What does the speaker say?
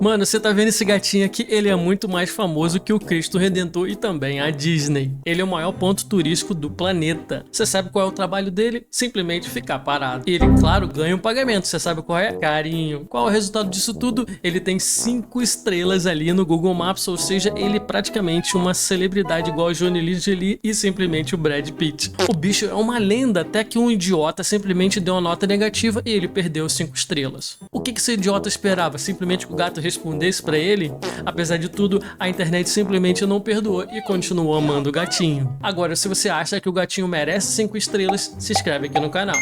Mano, você tá vendo esse gatinho aqui? Ele é muito mais famoso que o Cristo Redentor e também a Disney. Ele é o maior ponto turístico do planeta. Você sabe qual é o trabalho dele? Simplesmente ficar parado. E ele, claro, ganha um pagamento. Você sabe qual é? Carinho. Qual é o resultado disso tudo? Ele tem 5 estrelas ali no Google Maps, ou seja, ele é praticamente uma celebridade igual a Johnny Lee Jolie e simplesmente o Brad Pitt. O bicho é uma lenda até que um idiota simplesmente deu uma nota negativa e ele perdeu 5 estrelas. O que esse idiota esperava? Simplesmente que o gato respondesse pra ele? Apesar de tudo, a internet simplesmente não perdoou e continuou amando o gatinho. Agora, se você acha que o gatinho merece 5 estrelas, se inscreve aqui no canal.